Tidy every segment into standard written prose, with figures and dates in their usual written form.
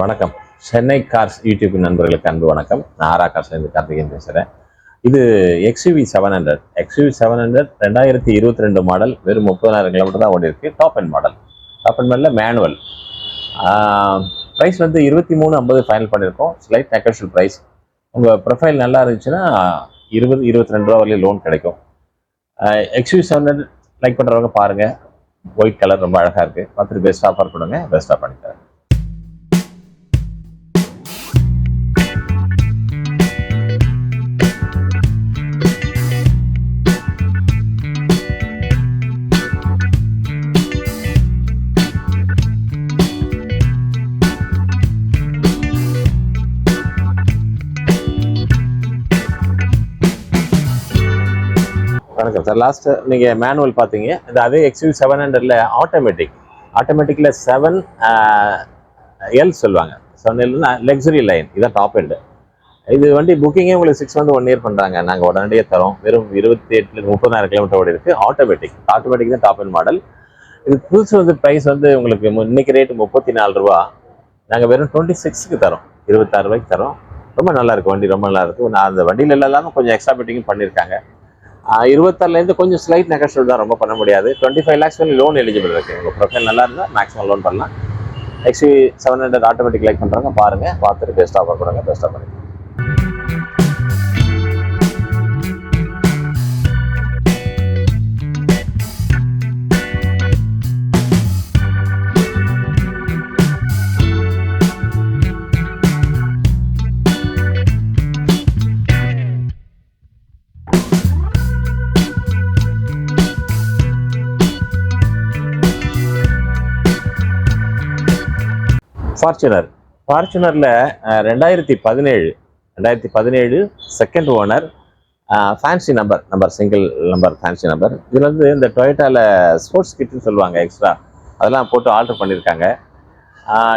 வணக்கம். Chennai cars YouTube நண்பர்களுக்கு அன்பு வணக்கம். நான் ஆரா கார்ஸ்லேருந்து கார்த்திகேயன் பேசுகிறேன். இது XUV 700 XUV 700 2022 மாடல். வெறும் 30,000 கிலோமீட்டர் தான் ஓடி இருக்கு. டாப் அண்ட் மாடலில் மேனுவல். ப்ரைஸ் வந்து 23,50 ஃபைனல் பண்ணியிருக்கோம். Slight negotiable price. உங்கள் ப்ரொஃபைல் நல்லா இருந்துச்சுன்னா 22 ரூபா வரையும் லோன் கிடைக்கும். XUV 700 லைக் பண்ணுறவங்க பாருங்கள். ஒயிட் கலர் ரொம்ப அழகாக இருக்குது. பார்த்துட்டு பெஸ்ட் ஆஃபர் கொடுங்க. பெஸ்ட்டாக பண்ணித்தரேன். வணக்கம் சார். லாஸ்ட்டு நீங்கள் மேனுவல் பார்த்தீங்க. இந்த அதே XUV 700ல் ஆட்டோமேட்டிக்கில் 7L சொல்லுவாங்க. 7Lனா லக்ஸுரி லைன். இதான் டாப் எண்டு. இது வண்டி புக்கிங்கே உங்களுக்கு 6 months 1 year பண்ணுறாங்க. நாங்கள் உடனடியே தரோம். வெறும் 30,000 கிலோமீட்டர் ஓடி இருக்குது. ஆட்டோமேட்டிக் தான் டாப் எண்ட் மாடல். இது புதுசு வந்து ப்ரைஸ் வந்து உங்களுக்கு இன்னைக்கு ரேட்டு 34 ரூபா. நாங்கள் வெறும் 26க்கு தரோம். 26 ரூபாய்க்கு தரோம். ரொம்ப நல்லா இருக்குது வண்டி. ரொம்ப நல்லா இருக்குது. நான் அந்த வண்டியில் இல்லாமல் கொஞ்சம் எக்ஸ்ட்ரா ஃபிட்டிங்கும் பண்ணியிருக்காங்க. 26லேருந்து கொஞ்சம் ஸ்லைட் நெகோஷியபிள் தான், ரொம்ப பண்ண முடியாது. 25 lakhs வரை லோன் எலிஜிபிள் இருக்குது. உங்கள் ப்ரொஃபைல் நல்லா இருந்தால் மேக்ஸிமம் லோன் பண்ணலாம். XUV 700 ஆட்டோமேட்டிக் லைக் பண்ணுறாங்க. பாருங்கள், பார்த்துட்டு பெஸ்ட் ஆஃபர் கொடுங்க. பெஸ்ட்டாக பண்ணிக்கலாம். ஃபார்ச்சுனரில் 2017 second owner, fancy number single number fancy number. இதில் வந்து இந்த டொயோட்டாவில் ஸ்போர்ட்ஸ் கிட்னு சொல்லுவாங்க, எக்ஸ்ட்ரா அதெல்லாம் போட்டு ஆல்டர் பண்ணியிருக்காங்க.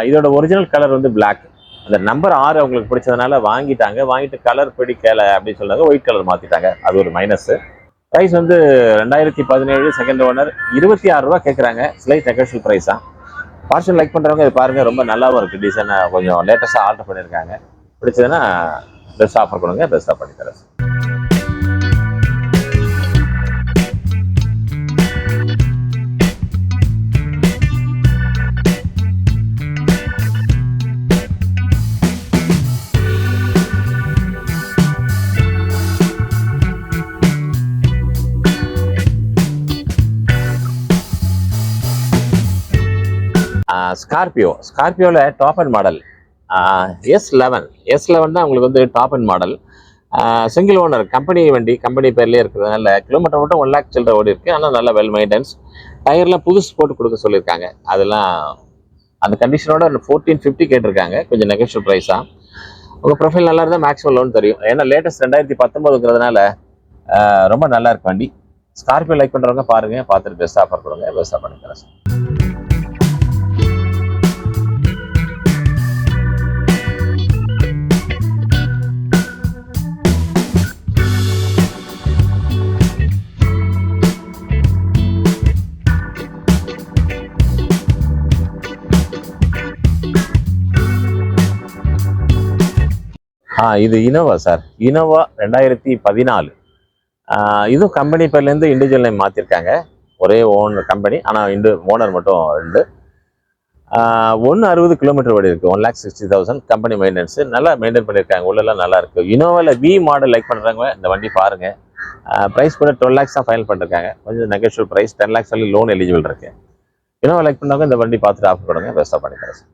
இதோட ஒரிஜினல் கலர் வந்து பிளாக். அந்த நம்பர் 6 அவங்களுக்கு பிடிச்சதுனால வாங்கிட்டு கலர் பிடிக்கலை அப்படின்னு சொன்னாங்க. ஒயிட் கலர் மாற்றிட்டாங்க. அது ஒரு மைனஸு. ப்ரைஸ் வந்து 2017 செகண்ட் ஓனர், 26 ரூபா கேட்குறாங்க. ஸ்லைட் நெகோஷியல் ப்ரைஸ் தான். பார்சல் லைக் பண்ணுறவங்க இது பாருங்கள். ரொம்ப நல்லாவும் இருக்குது. டிசைனாக கொஞ்சம் லேட்டஸ்ட்டாக ஆல்டர் பண்ணியிருக்காங்க. பிடிச்சதுன்னா பெஸ்ட் ஆஃபர் கொடுங்க. பெஸ்ட்டாக பண்ணித்தரேன். ஸ்கார்பியோவில் டாப் அண்ட் மாடல் S11 தான் உங்களுக்கு வந்து top end model. Single owner company வண்டி, கம்பெனி பேர்லேயே இருக்கிறதுனால கிலோமீட்டர் மட்டும் 1 lakh சில்லற ஓடி இருக்குது. ஆனால் நல்ல வெல் மெயின்டெனன்ஸ். டயர்லாம் புதுசு போட்டு கொடுக்க சொல்லியிருக்காங்க. அதெல்லாம் அந்த கண்டிஷனோட 1450 கேட்டிருக்காங்க. கொஞ்சம் நெகோஷியல் ப்ரைஸாக. உங்கள் ப்ரொஃபைல் நல்லா இருந்தால் மேக்ஸிமம் லோன் தெரியும். ஏன்னா லேட்டஸ்ட் 2019ங்கிறதுனால ரொம்ப நல்லா இருக்கு வண்டி. ஸ்கார்பியோ லைக் பண்ணுறவங்க பாருங்கள். பார்த்துட்டு பெஸ்ட் ஆஃபர் கொடுங்க. பெஸ்ட்டாக பண்ணித்தரேன். இது இனோவா சார். இனோவா 2014. இதுவும் கம்பெனி பேர்லேருந்து இண்டிவிஜுவல் நேம் மாற்றிருக்காங்க. ஒரே ஓனர் கம்பெனி, ஆனால் ஓனர் மட்டும் 2. 160 கிலோமீட்டர் ஓடி இருக்குது. 1,60,000 கம்பெனி மெயின்டெனன்ஸு. நல்லா மெயின்டைன் பண்ணியிருக்காங்க. உள்ளெல்லாம் நல்லா இருக்குது. இனோவாவில் V மாடல் லைக் பண்ணுறாங்க. இந்த வண்டி பாருங்கள். ப்ரைஸ் கூட 12 lakhs தான் ஃபைனல் பண்ணிருக்காங்க. கொஞ்சம் நெகோஷியல் ப்ரைஸ். 10 lakhs வரை லோன் எலிஜிபிள் இருக்குது. இனோவா லைக் பண்ணாங்க. இந்த வண்டி பார்த்துட்டு ஆஃபர் கொடுங்க. பெஸ்ட்டாக பண்ணித்தரேன்.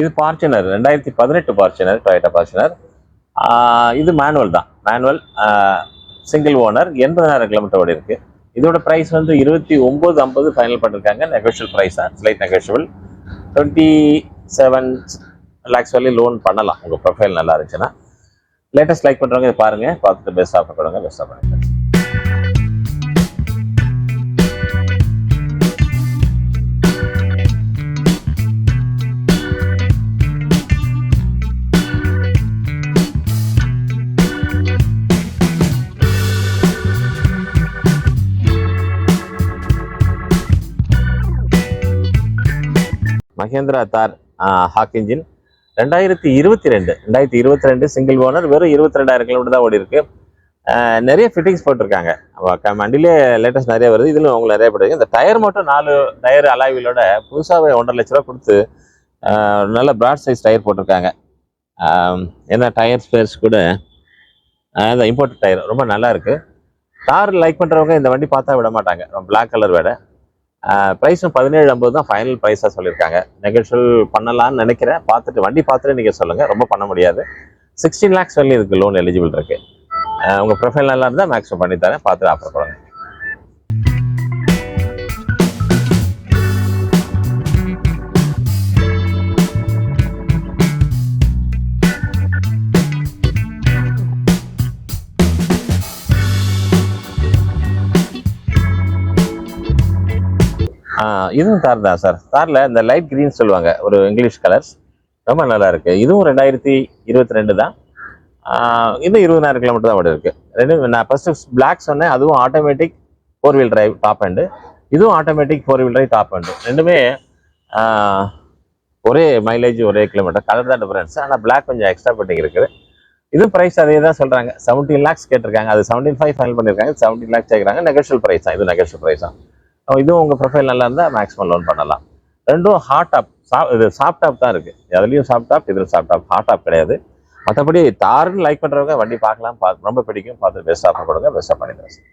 இது ஃபார்ச்சுனர் 2018 ஃபார்ச்சுனர், டொயோட்டா ஃபார்ச்சுனர். இது மேனுவல் தான். சிங்கிள் ஓனர், 80,000 கிலோமீட்டர் ஓடி இருக்குது. இதோட ப்ரைஸ் வந்து 29,50 ஃபைனல் பண்ணியிருக்காங்க. நெகோஷியல் ப்ரைஸ் தான், ஸ்லைட் நெகோஷியபிள். 27 lakhs வரையும் லோன் பண்ணலாம் உங்கள் ப்ரொஃபைல் நல்லா இருந்துச்சுன்னா. லேட்டஸ்ட் லைக் பண்ணுறவங்க இதை பாருங்கள், பார்த்துட்டு பெஸ்ட் ஆஃபர் கொடுங்க. பெஸ்ட்டாக பண்ணுங்கள். மஹேந்திரா தார் ஹாக் இன்ஜின் 2022 சிங்கிள் ஓனர், வெறும் 22,000 கிலோமீட்டர் தான் ஓடி இருக்கு. நிறைய ஃபிட்டிங்ஸ் போட்டிருக்காங்க. வண்டியிலே லேட்டஸ்ட் நிறைய வருது, இதில் உங்களுக்கு நிறைய போட்டிருக்கு. இந்த டயர் மட்டும் 4 டயர் அலாய்விலோட புதுசாகவே 1.5 லட்ச ரூபா கொடுத்து நல்ல ப்ராட் சைஸ் டயர் போட்டிருக்காங்க. ஏன்னா டயர் ஸ்பேர்ஸ் கூட அந்த இம்போர்ட் டயர் ரொம்ப நல்லா இருக்கு. கார் லைக் பண்ணுறவங்க இந்த வண்டி பார்த்தா விட மாட்டாங்க. பிளாக் கலர் வேட. ப்ரைஸும் 17,50 தான் ஃபைனல் ப்ரைஸாக சொல்லியிருக்காங்க. நெகோஷியல் பண்ணலான்னு நினைக்கிறேன். வண்டி பார்த்துட்டு நீங்கள் சொல்லுங்கள். ரொம்ப பண்ண முடியாது. 16 lakhs வரலையும் இதுக்கு லோன் எலிஜிபிள் இருக்கு. உங்கள் ப்ரொஃபைல் நல்லா இருந்தால் மேக்ஸிமம் பண்ணித்தரேன். பார்த்துட்டு ஆஃபர் பண்ணுங்க. இதுவும் தார் தான் சார். தாரில் இந்த லைட் க்ரீன் சொல்லுவாங்க, ஒரு இங்கிலீஷ் கலர்ஸ், ரொம்ப நல்லா இருக்கு. இதுவும் 2022 தான். இது 20,000 கிலோமீட்டர் தான் ஓடி இருக்கு. நான் ஃபர்ஸ்ட் பிளாக் சொன்னேன், அதுவும் automatic 4 wheel drive top end. இதுவும் automatic 4 wheel drive top end. ரெண்டுமே ஒரே மைலேஜ், ஒரே கிலோமீட்டர். கலர் தான் டிஃபரன்ஸ். ஆனால் பிளாக் கொஞ்சம் எக்ஸ்ட்ரா பெட்டிங் இருக்குது. இதுவும் ப்ரைஸ் அதே தான் சொல்கிறாங்க. 17 lakhs கேட்டிருக்காங்க. அது 17.5 ஃபைனல் பண்ணியிருக்காங்க. 17 lakhs கேட்குறாங்க. நெகோஷியல் ப்ரைஸ் தான். இது நெகோஷியல் ப்ரைஸ் தான். இதுவும் உங்கள் ப்ரொஃபைல் நல்லா இருந்தால் மேக்ஸிமம் லோன் பண்ணலாம். ரெண்டும் ஹாட் டாப், இது சாஃப்ட் டாப் தான் இருக்குது. அதுலேயும் சாஃப்ட் டாப், இதில் சாஃப்ட் டாப். ஹாட் டாப் கிடையாது. மற்றபடி தாருன்னு லைக் பண்ணுறவங்க வண்டி பார்க்கலாம். ரொம்ப பிடிக்கும். பார்த்து பெஸ்ட் ஆஃபர் கொடுங்க. பெஸ்ட்டாக பண்ணிடுறேன் sir.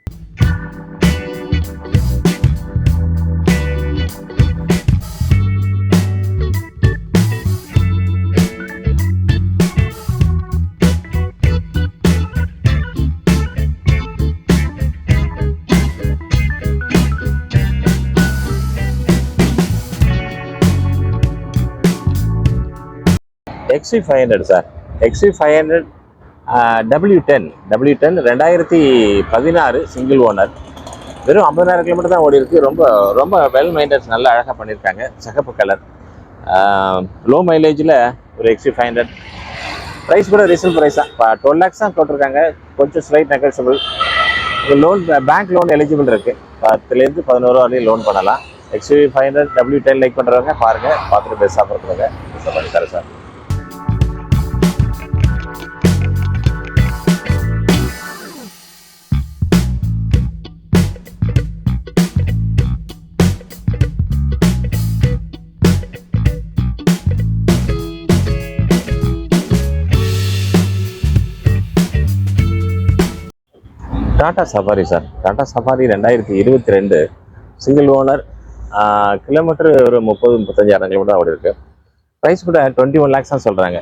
XV500 sir. XV500 W10 2016 single owner, வெறும் 50,000 கிலோமீட்டர் தான் ஓடி இருக்கு. ரொம்ப ரொம்ப வெல் மெயின்டெனன்ஸ், நல்லா அழகாக பண்ணியிருக்காங்க. சிகப்பு கலர், லோ மைலேஜில் ஒரு XV500. ப்ரைஸ் கூட ரீசனபிள் ப்ரைஸ் தான். 12 lakhs தான் போட்டிருக்காங்க. கொஞ்சம் slight negotiable. Loan bank loan eligible இருக்கு. 10,000 11 வரையும் லோன் பண்ணலாம். XV500 W10 லைக் பண்ணுறவங்க பாருங்கள். பார்த்துட்டு பெஸ்ட் ஆஃபர் கொடுங்க. பெஸ்ட்டாக பண்ணி தரேன் sir. Tata safari sir. Tata safari 2022 single owner, kilometre ஒரு 30-35,000 கிலோமீட்டர் ஓடி இருக்கு. ப்ரைஸ் கூட 21 lakhs தான் சொல்கிறாங்க.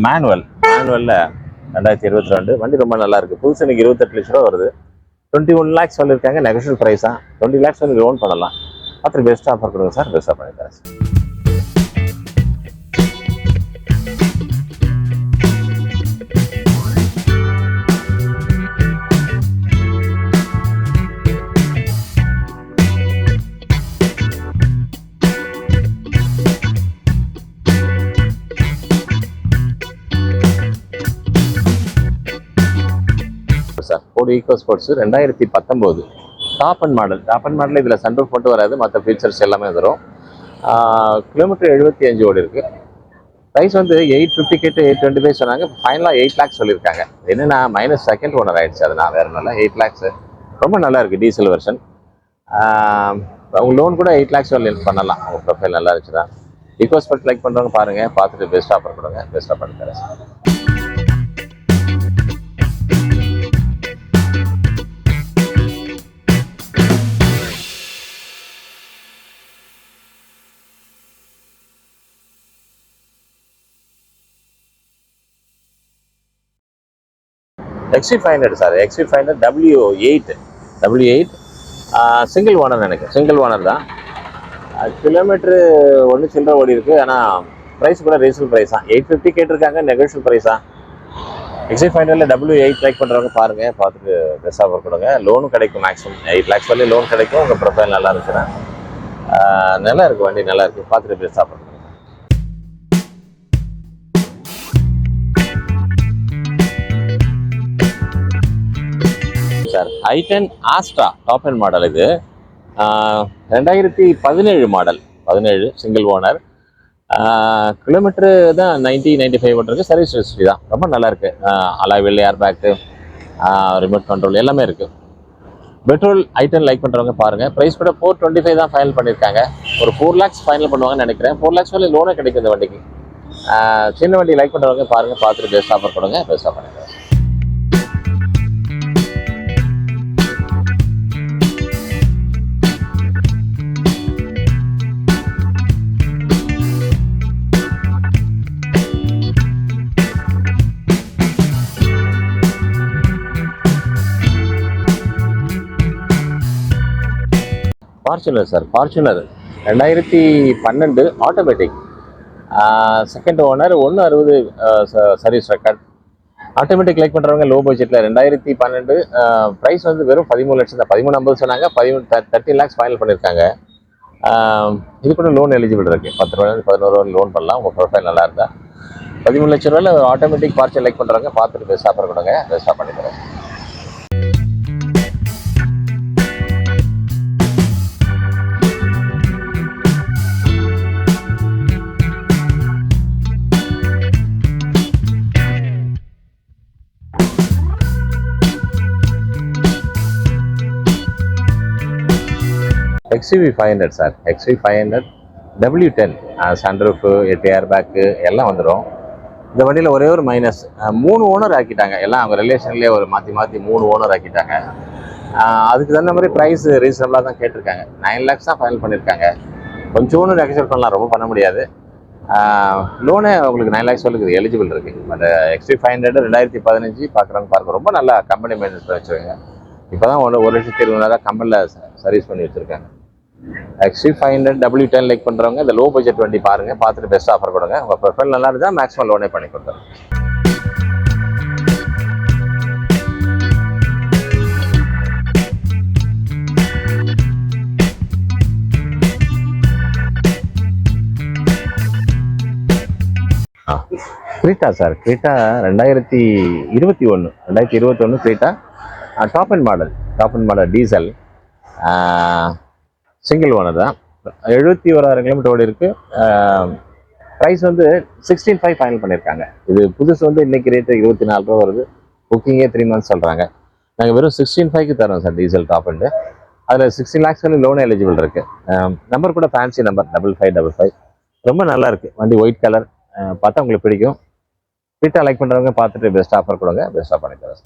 மேனுவலில் 2022 வண்டி ரொம்ப நல்லா இருக்குது. புதுசு இன்னைக்கு 28 லட்ச ரூபா வருது. 21 lakhs சொல்லியிருக்காங்க. நெகோஷியல் ப்ரைஸ் தான். 20 lakhs வந்து லோன் பண்ணலாம். பார்த்து பெஸ்ட் ஆஃபர் கொடுங்க சார். பெஸ்ட்டாக பண்ணித்தரேன் sir. Sir Ford Eco Sports 2019 top end model. இதில் சன்ரூஃப் மட்டும் வராது, மற்ற ஃபீச்சர்ஸ் எல்லாமே வந்துடும். கிலோமீட்டர் 75 ஓடி இருக்கு. ப்ரைஸ் வந்து 850 கேட்டு 825 சொன்னாங்க. ஃபைனலாக 8 lakhs சொல்லியிருக்காங்க. என்னன்னா மைனஸ் செகண்ட் ஓனர் ஆயிடுச்சு. அது நான் வேறு நல்லா 8 lakhs. ரொம்ப நல்லா இருக்குது. Diesel version. உங்கள் லோன் கூட 8 lakhs பண்ணலாம். உங்கள் ப்ரொஃபைல் நல்லா இருந்துச்சுன்னா. ஈகோ ஸ்போர்ட்ஸ் லைக் பண்ணுறவங்க பாருங்கள். பார்த்துட்டு பெஸ்ட் ஆஃபர் கொடுங்க. பெஸ்ட்டாக பண்ணி தரேன் sir. XV500 sir. XV500 W8 single owner நினைக்கிறேன். சிங்கிள் ஓனர் தான். கிலோமீட்டரு 1 சில்லற ஓடி இருக்கு. ஆனால் ப்ரைஸ் கூட ரீசனபிள் ப்ரைஸ் தான். 850 கேட்டிருக்காங்க. நெகோஷியல் ப்ரைஸ் தான். XV500 W8 லைக் பண்ணுறவங்க பாருங்கள். பார்த்துட்டு பெஸ்ட் ஆஃபர் கொடுங்க. லோனும் கிடைக்கும். மேக்ஸிமம் 8 lakhs வரலையும் லோன் கிடைக்கும். உங்கள் ப்ரொஃபைல் நல்லா இருந்துச்சுன்னா. நல்லா இருக்குது வண்டி, நல்லா இருக்குது. பார்த்துட்டு பெஸ்ட் ஆஃபர் கொடுங்க sir. i10 Asta top end model. இது 2017 மாடல். 17 single owner. கிலோமீட்டரு தான் 90-95 ஓட்டுருக்கு. சர்வீஸ் ஹிஸ்ட்ரி தான் ரொம்ப நல்லாயிருக்கு. அலாய்வில் ஏர் பேக்கு, ரிமோட் கண்ட்ரோல் எல்லாமே இருக்குது. பெட்ரோல் ஐட்டம் லைக் பண்ணுறவங்க பாருங்கள். ப்ரைஸ் கூட 425 தான் ஃபைனல் பண்ணியிருக்காங்க. ஒரு 4 lakhs ஃபைனல் பண்ணுவாங்கன்னு நினைக்கிறேன். 4 lakhs வரை லோனே கிடைக்கும் இந்த வண்டிக்கு. சின்ன வண்டி லைக் பண்ணுறவங்க பாருங்கள், பார்த்துட்டு பெஸ்ட் ஆஃபர் கொடுங்க, பெஸ்ட் ஆஃபர் பண்ணிக்கிறேன். Fortuner sir, Fortuner 2012 automatic, second owner, 160 service record. Automatic like பண்ணுறவங்க லோ பட்ஜெட்டில் 2012 ப்ரைஸ் வந்து வெறும் 13 லட்சம் தான். 13.50 சொன்னாங்க. 13 lakhs ஃபைனல் பண்ணியிருக்காங்க. இது கூட லோன் எலிஜிபிள் இருக்குது. 10 ரூபாயிலிருந்து 11 ரூபா லோன் பண்ணலாம். உங்கள் ப்ரொஃபைல் நல்லா இருந்தால் 13 லட்ச ரூபாயில் ஆட்டோமேட்டிக் ஃபார்ச்சுனர் லைக் பண்ணுறவங்க பார்த்துட்டு பெஸ்ட் ஆஃபர் கொடுங்க, பெஸ்ட்டாக பண்ணிக்கிறேன். XUV 500 சார், XUV 500 W10, sunroof, 8 air bag எல்லாம் வந்துடும். இந்த வண்டியில் ஒரே ஒரு மைனஸ், 3 ஓனர் ஆக்கிட்டாங்க. எல்லாம் அவங்க ரிலேஷன்லேயே ஒரு மாற்றி 3 ஓனர் ஆக்கிட்டாங்க. அதுக்கு தகுந்த மாதிரி ப்ரைஸ் ரீசனபிளாக தான் கேட்டிருக்காங்க. 9 lakhs தான் ஃபைனல் பண்ணியிருக்காங்க. கொஞ்சோன்னு நெகோஷியேட் பண்ணலாம், ரொம்ப பண்ண முடியாது. லோனே உங்களுக்கு 9 lakhs இருக்குது, எலிஜிபிள் இருக்குது. பட் XUV 500 2015 பார்க்குறவங்க ரொம்ப நல்லா கம்பெனி மெயின்டெனன்ஸ் பண்ணி வச்சுருக்காங்க. இப்போ தான் 1,20,000 கம்பெனியில் சர்வீஸ் பண்ணி வச்சுருக்காங்க. XUV 500 W10 லைக் பண்ணுறவங்க இந்த லோ பட்ஜெட் வண்டி பாருங்கள், பார்த்துட்டு பெஸ்ட் ஆஃபர் கொடுங்க. உங்கள் ப்ரொஃபைல் நல்லா இருந்தால் மேக்ஸிமம் லோனே பண்ணி கொடுத்துருங்க. கிரீட்டா sir, கிரீட்டா 2021 கிரீட்டா top end model diesel, single owner தான். 71,000 கிலோமீட்டர் ஓடி இருக்குது. ப்ரைஸ் வந்து 16.5 ஃபைனல் பண்ணியிருக்காங்க. இது புதுசு வந்து இன்றைக்கி ரேட்டு 24 ரூபா வருது. புக்கிங்கே 3 months சொல்கிறாங்க. நாங்கள் வெறும் 16.5க்கு தரோம் சார் டீசல் டாப் அண்டு. அதில் 16 lakhs லோன் எலிஜிபிள் இருக்குது. நம்பர் கூட ஃபேன்சி நம்பர் 5555. ரொம்ப நல்லா இருக்குது வண்டி, ஒயிட் கலர். பார்த்தா உங்களுக்கு பிடிக்கும். கிரீட்டா லைக் பண்ணுறவங்க பார்த்துட்டு பெஸ்ட் ஆஃபர் கொடுங்க, பெஸ்ட்டாக பண்ணித்தரேன்.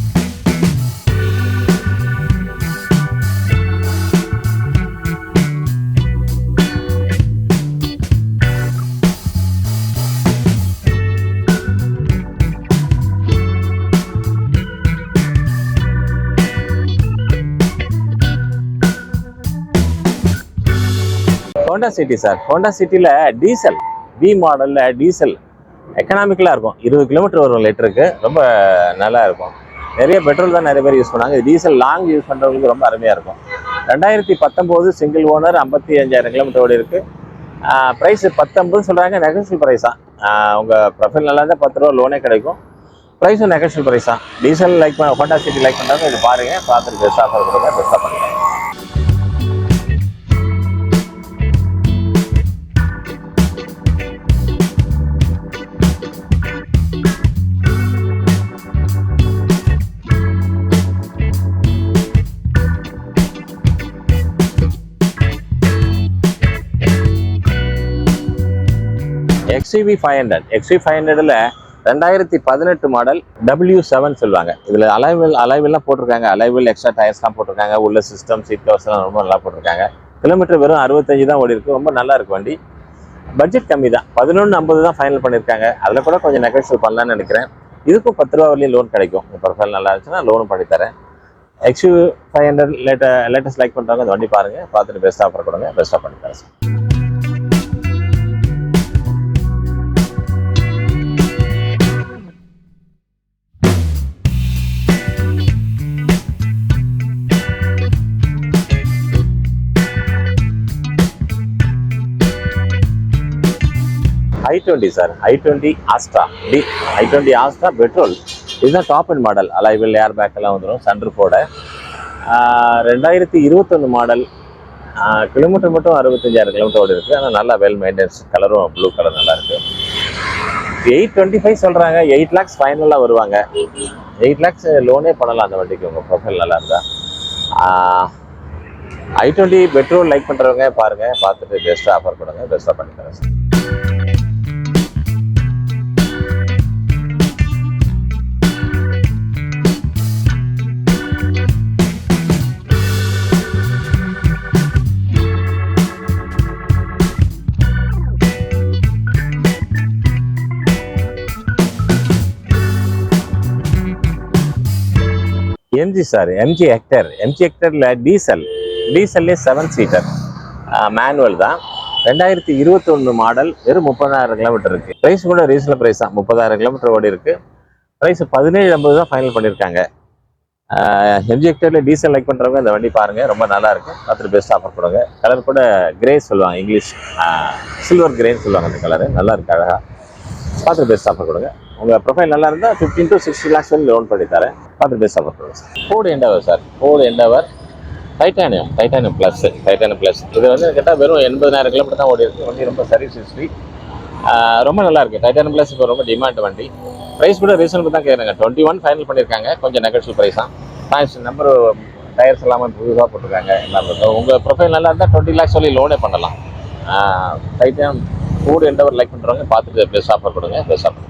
ஹோண்டா சிட்டி சார், ஹோண்டா சிட்டியில் டீசல் பி மாடலில் டீசல் எக்கனாமிக்கலாக இருக்கும். 20 கிலோமீட்டர் வரும் லிட்டருக்கு. ரொம்ப நல்லா இருக்கும். நிறைய பெட்ரோல் தான் நிறைய பேர் யூஸ் பண்ணாங்க. டீசல் லாங் யூஸ் பண்ணுறவங்களுக்கு ரொம்ப அருமையாக இருக்கும். 2019 சிங்கிள் ஓனர், 55,000 கிலோமீட்டர் ஓடி இருக்குது. ப்ரைஸ் 10.50 சொல்கிறாங்க. நெகோஷியல் ப்ரைஸ் தான். உங்கள் ப்ரொஃபைல் நல்லா இருந்தால் 10 ரூபா லோனே கிடைக்கும். ப்ரைஸும் நெகோஷியல் ப்ரைஸ் தான். டீசல் லைக் பண்ண ஹோண்டா சிட்டி லைக் பண்ணுறவங்க இது பாருங்கள், பார்த்துட்டு பெஸ்ட் ஆஃபர் கொடுங்க, பெஸ்ட்டாக பண்ணுங்கள். XUV 500ல் 2018 மாடல் W7 சொல்லுவாங்க. இதில் அலைவெல்லாம் போட்டிருக்காங்க. அலைவில் எக்ஸ்ட்ரா டயர்ஸ்லாம் போட்டிருக்காங்க. உள்ள சிஸ்டம், சீட் கவர்ஸ்லாம் ரொம்ப நல்லா போட்டிருக்காங்க. கிலோமீட்டர் வெறும் 65 தான் ஓடி இருக்கு. ரொம்ப நல்லா இருக்கு வண்டி. பட்ஜெட் கம்மி தான், 11.50 தான் ஃபைனல் பண்ணியிருக்காங்க. அதில் கூட கொஞ்சம் நெகோஷியேட் பண்ணலான்னு நினைக்கிறேன். இதுக்கும் 10 ரூபா வரலையும் லோன் கிடைக்கும். உங்கள் ப்ரொஃபைல் நல்லா இருந்துச்சுன்னா லோனும் பண்ணித்தரேன். XUV 500 லேட்டஸ்ட் லைக் பண்ணுறவங்க அந்த வண்டி பாருங்கள், பார்த்துட்டு பெஸ்ட் ஆஃபர் கொடுங்க, பெஸ்ட்டாக பண்ணித்தரேன். i20 sir, i20 Asta i20 Asta petrol. இதுதான் top end model. Alloy wheel airbag எல்லாம் வந்துடும் சன்ரூஃபோட. 2021 மாடல். கிலோமீட்டர் மட்டும் 65,000 கிலோமீட்டர் ஓடி இருக்குது. ஆனால் நல்லா வெல் மெயின்டெனன்ஸ், கலரும் ப்ளூ கலர் நல்லா இருக்குது. 825 சொல்கிறாங்க. 8 lakhs ஃபைனலாக வருவாங்க. 8 lakhs லோனே பண்ணலாம் அந்த வண்டிக்கு, உங்கள் ப்ரொஃபைல் நல்லா இருந்தால். i20 பெட்ரோல் லைக் பண்ணுறவங்க பாருங்கள், பார்த்துட்டு பெஸ்ட்டாக ஆஃபர் பண்ணுங்க, பெஸ்ட்டாக பண்ணி தரேன் சார். எம்ஜி சார், எம்ஜி ஹெக்டரில் டீசல்லே 7 சீட்டர் மேனுவல் தான். 2021 மாடல், வெறும் 30,000 கிலோமீட்டர் இருக்குது. ப்ரைஸ் கூட ரீசனபிள் ப்ரைஸ் தான். 30,000 கிலோமீட்டர் ஓடி இருக்குது. ப்ரைஸ் 1750 தான் ஃபைனல் பண்ணியிருக்காங்க. எம்ஜி ஹெக்டரில் டீசல் லைக் பண்ணுறவங்க இந்த வண்டி பாருங்கள், ரொம்ப நல்லா இருக்குது. பார்த்துட்டு பெஸ்ட் ஆஃபர் கொடுங்க. கலர் கூட கிரே சொல்லுவாங்க, இங்கிலீஷ் சில்வர் கிரேன்னு சொல்லுவாங்க. அந்த கலரு நல்லா இருக்குது, அழகாக. பார்த்துட்டு பெஸ்ட் ஆஃபர் கொடுங்க. உங்கள் ப்ரொஃபைல் நல்லா இருந்தால் 15 to 60 lakhs வரை லோன் பண்ணி தரேன். பார்த்துட்டு பெஸ்ட் ஆஃபர் கொடுங்க sir. Ford Endeavour sir, Ford Endeavour titanium plus. இது வந்து கேட்டால் வெறும் 80,000 கிலோமீட்டர் தான் ஓடி இருக்குது. வண்டி ரொம்ப சர்வீஸ் ஹிஸ்ட்ரி, ரொம்ப நல்லா இருக்குது. டைட்டானியம் ப்ளஸ் இப்போ ரொம்ப டிமாண்ட் வண்டி. ப்ரைஸ் கூட ரீசனபிள் தான் கேட்குறாங்க. 21 ஃபைனல் பண்ணியிருக்காங்க. கொஞ்சம் நெகட்டிவ் ப்ரைஸ் தான். நம்பர் டயர்ஸ் எல்லாமே புதுசாக போட்டிருக்காங்க. எல்லாம் உங்கள் ப்ரொஃபைல் நல்லா இருந்தால் 20 lakhs சொல்லி லோனே பண்ணலாம். டைட்டானியம் ஃபோர்டு எண்டவர் லைக் பண்ணுறவங்க பார்த்துட்டு பெஸ்ட் ஆஃபர் கொடுங்க, பெஸ்ட் ஆஃபர்.